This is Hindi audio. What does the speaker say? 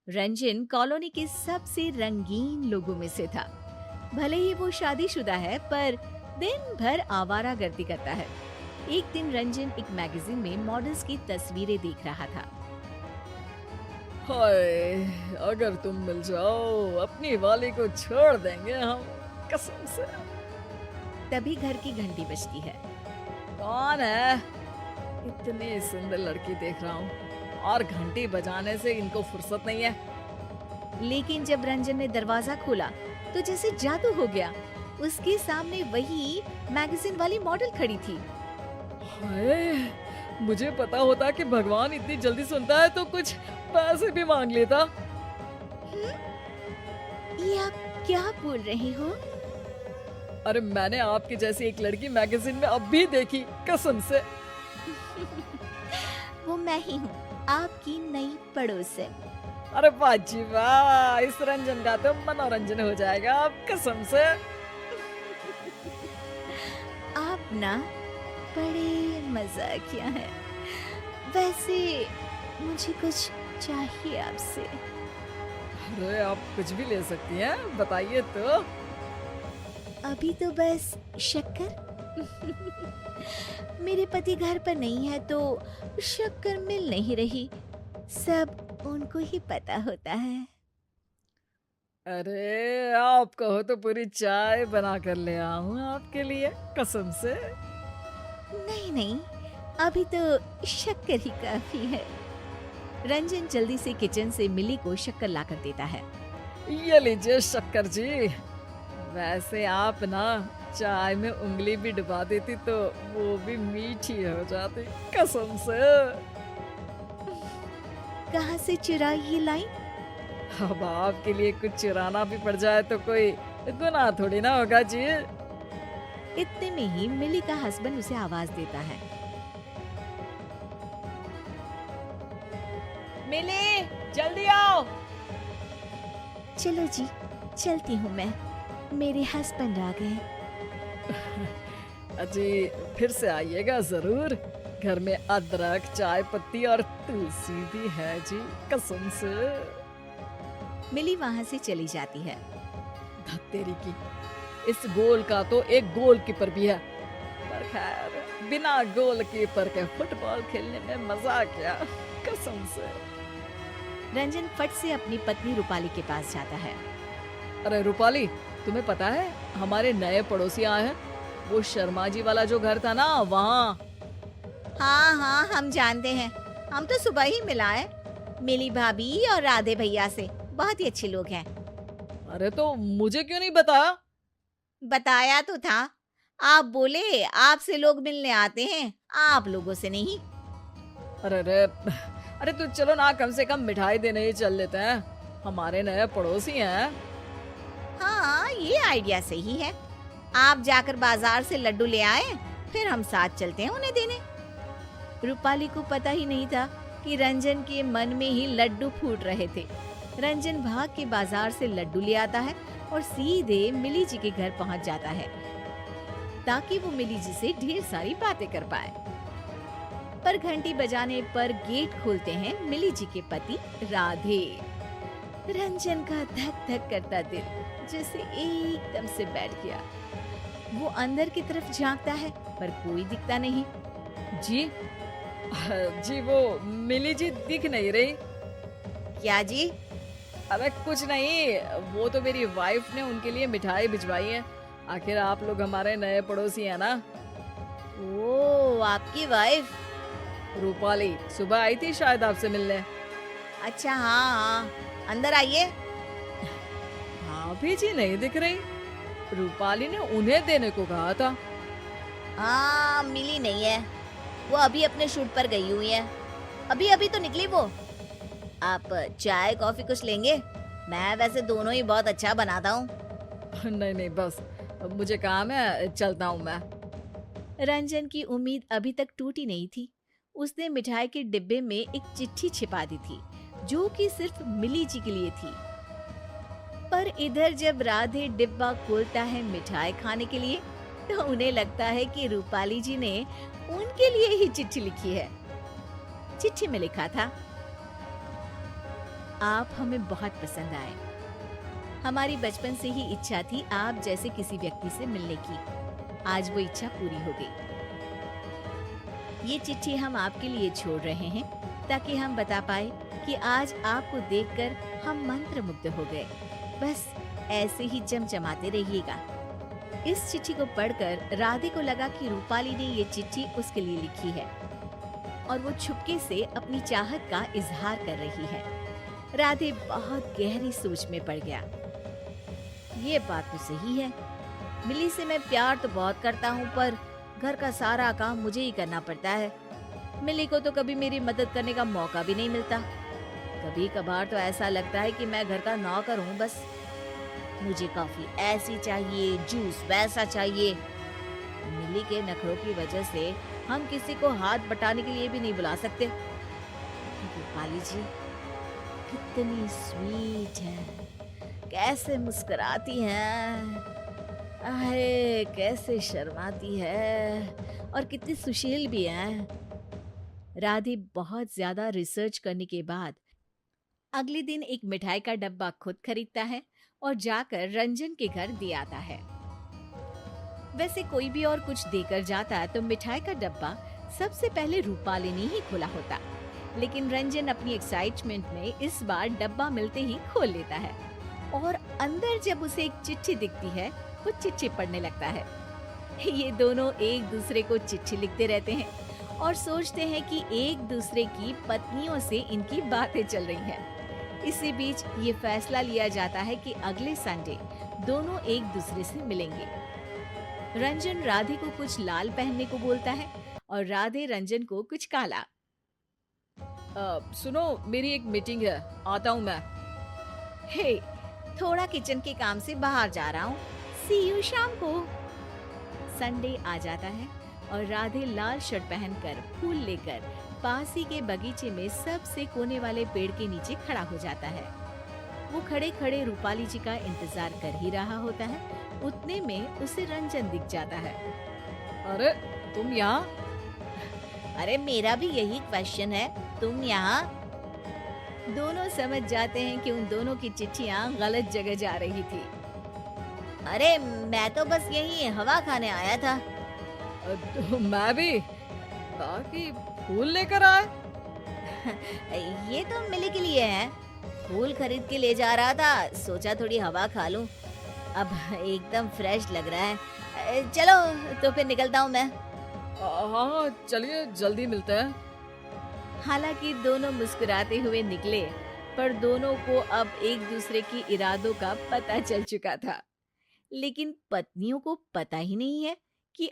रंजन कॉलोनी के सबसे रंगीन लोगों में से था। भले ही वो शादीशुदा है, पर दिन भर आवारागर्दी करता है। एक दिन रंजन एक मैगजीन में मॉडल्स की तस्वीरें देख रहा था। हाय, अगर तुम मिल जाओ अपनी वाली को छोड़ देंगे हम, कसम से। तभी घर की घंटी बजती है। कौन है? इतनी सुंदर लड़की देख रहा हूँ और घंटी बजाने से इनको फुर्सत नहीं है। लेकिन जब रंजन ने दरवाजा खोला तो जैसे जादू हो गया। उसके सामने वही मैगजीन वाली मॉडल खड़ी थी। हाय, मुझे पता होता कि भगवान इतनी जल्दी सुनता है तो कुछ पैसे भी मांग लेता। "हम्म, ये आप क्या बोल रहे हो?" अरे मैंने आपकी जैसी एक लड़की मैगजीन में अब भी देखी, कसम से। वो मैं ही हूँ, आपकी नई पड़ोसन। अरे वाह जी वाह, इस रंजन का तो मनोरंजन हो जाएगा अब, कसम से। आप ना बड़े मजाकिया हैं। वैसे मुझे कुछ चाहिए आपसे। अरे आप कुछ भी ले सकती हैं, बताइए तो। अभी तो बस शक्कर। मेरे पति घर पर नहीं है तो शक्कर मिल नहीं रही। सब उनको ही पता होता है। अरे आप कहो तो पूरी चाय बना कर ले आऊं आपके लिए, कसम से। नहीं नहीं, अभी तो शक्कर ही काफी है। रंजन जल्दी से किचन से मिली को शक्कर लाकर देता है। ये लीजिए शक्कर जी। वैसे आप ना चाय में उंगली भी डुबा देती तो वो भी मीठी हो जाती, कसम से। कहाँ से चुराई ये लाइन? अब आपके लिए कुछ चुराना भी पड़ जाए तो कोई गुनाह थोड़ी ना होगा जी। इतने में ही मिली का हस्बैंड उसे आवाज देता है। मिली, जल्दी आओ। चलो जी, चलती हूँ मैं। मेरे हस्बैंड आ गए। अजी फिर से आइएगा जरूर। घर में अदरक, चाय पत्ती और तुलसी भी है जी, कसम से। मिली वहाँ से चली जाती है। धत्तेरी की, इस गोल का तो एक गोलकीपर भी है। पर खैर, बिना गोलकीपर के फुटबॉल खेलने में मजा क्या, कसम से। रंजन फट से अपनी पत्नी रूपाली के पास जाता है। अरे रूपाली, तुम्हें पता है हमारे नए पड़ोसी आए हैं? वो शर्मा जी वाला जो घर था ना, वहाँ। हाँ हाँ, हम जानते हैं। हम तो सुबह ही मिलाए मिली भाभी और राधे भैया से। बहुत ही अच्छे लोग हैं। अरे तो मुझे क्यों नहीं बताया? बताया तो था। आप बोले आपसे लोग मिलने आते हैं, आप लोगों से नहीं। अरे रे, अरे तो चलो ना, कम से कम मिठाई देने ही चल लेते हैं। हमारे नए पड़ोसी हैं। हाँ, ये आइडिया सही है। आप जाकर बाजार से लड्डू ले आए, फिर हम साथ चलते हैं उन्हें देने। रूपाली को पता ही नहीं था कि रंजन के मन में ही लड्डू फूट रहे थे। रंजन भाग के बाजार से लड्डू ले आता है और सीधे मिली जी के घर पहुंच जाता है, ताकि वो मिली जी से ढेर सारी बातें कर पाए। पर घंटी बजाने पर गेट खोलते हैं मिली जी के पति राधे। रंजन का धक धक करता दिल जैसे एकदम से बैठ गया। वो अंदर की तरफ झांकता है, पर कोई दिखता नहीं। जी, जी वो मिली जी दिख नहीं रही। क्या जी? अरे कुछ नहीं, वो तो मेरी वाइफ ने उनके लिए मिठाई भिजवाई है। आखिर आप लोग हमारे नए पड़ोसी हैं ना। ओ, आपकी वाइफ? रूपाली सुबह आई थी शायद आपसे मिलने। अच्छा, हाँ हाँ, अंदर आइए। भाभी जी नहीं दिख रही। रूपाली ने उन्हें देने को कहा था। हाँ, मिली नहीं है। वो अभी अपने शूट पर गई हुई है। अभी अभी तो निकली वो। आप चाय कॉफी कुछ लेंगे? मैं वैसे दोनों ही बहुत अच्छा बनाता हूँ। नहीं नहीं, बस मुझे काम है, चलता हूँ मैं। रंजन की उम्मीद अभी तक टूटी नहीं थी। उसने मिठाई के डिब्बे में एक चिट्ठी छिपा दी थी, जो कि सिर्फ मिली जी के लिए थी। पर इधर जब राधे डिब्बा खोलता है मिठाई खाने के लिए, तो उन्हें लगता है कि रूपाली जी ने उनके लिए ही चिट्ठी लिखी है। चिट्ठी में लिखा था, आप हमें बहुत पसंद आए। हमारी बचपन से ही इच्छा थी आप जैसे किसी व्यक्ति से मिलने की। आज वो इच्छा पूरी हो गई। ये चिट्ठी हम आपके लिए छोड़ रहे हैं ताकि हम बता पाए कि आज आपको देखकर हम मंत्रमुग्ध हो गए। बस ऐसे ही चमचमाते रहिएगा। इस चिट्ठी को पढ़कर राधे को लगा कि रूपाली ने ये चिट्ठी उसके लिए लिखी है और वो चुपके से अपनी चाहत का इजहार कर रही है। राधे बहुत गहरी सोच में पड़ गया। ये बात तो सही है, मिली से मैं प्यार तो बहुत करता हूँ, पर घर का सारा काम मुझे ही करना पड़ता है। मिली को तो कभी मेरी मदद करने का मौका भी नहीं मिलता। कभी कभार तो ऐसा लगता है कि मैं घर का नौकर हूँ बस। मुझे कॉफी ऐसी चाहिए, जूस वैसा चाहिए। मिली के नखरों की वजह से हम किसी को हाथ बटाने के लिए भी नहीं बुला सकते। रूपाली जी कितनी स्वीट है, कैसे मुस्कुराती है, आहे कैसे शर्माती है और कितनी सुशील भी है। राधे बहुत ज्यादा रिसर्च करने के बाद अगले दिन एक मिठाई का डब्बा खुद खरीदता है और जाकर रंजन के घर दे आता है। वैसे कोई भी और कुछ देकर जाता तो मिठाई का डब्बा सबसे पहले रूपाली ने ही खोला होता, लेकिन रंजन अपनी एक्साइटमेंट में इस बार डब्बा मिलते ही खोल लेता है और अंदर जब उसे एक चिट्ठी दिखती है वो चिट्ठी पढ़ने लगता है। ये दोनों एक दूसरे को चिट्ठी लिखते रहते हैं और सोचते हैं कि एक दूसरे की पत्नियों से इनकी बातें चल रही हैं। इसी बीच ये फैसला लिया जाता है कि अगले संडे दोनों एक दूसरे से मिलेंगे। रंजन राधे को कुछ लाल पहनने को बोलता है और राधे रंजन को कुछ काला। सुनो, मेरी एक मीटिंग है, आता हूँ मैं। हे, थोड़ा किचन के काम से बाहर जा रहा हूँ, सी यू शाम को। संडे आ जाता है और राधे लाल शर्ट पहनकर फूल लेकर पास ही के बगीचे में सबसे कोने वाले पेड़ के नीचे खड़ा हो जाता है। वो खड़े खड़े रूपाली जी का इंतजार कर ही रहा होता है। उतने में उसे रंजन दिख जाता है। अरे तुम यहाँ? अरे मेरा भी यही क्वेश्चन है, तुम यहाँ? दोनों समझ जाते हैं कि उन दोनों की चिट्ठियाँ गलत जगह जा रही थी। अरे मैं तो बस यही हवा खाने आया था। तो मैं भी, ताकि फूल लेकर आए। ये तो मिली के लिए है, फूल खरीद के ले जा रहा था, सोचा थोड़ी हवा खा लूं। अब एकदम फ्रेश लग रहा है। चलो तो फिर निकलता हूँ मैं। हाँ चलिए, जल्दी मिलते हैं। हालांकि दोनों मुस्कुराते हुए निकले, पर दोनों को अब एक दूसरे की इरादों का पता चल चुका था। लेकिन पत्नियों को पता ही नहीं है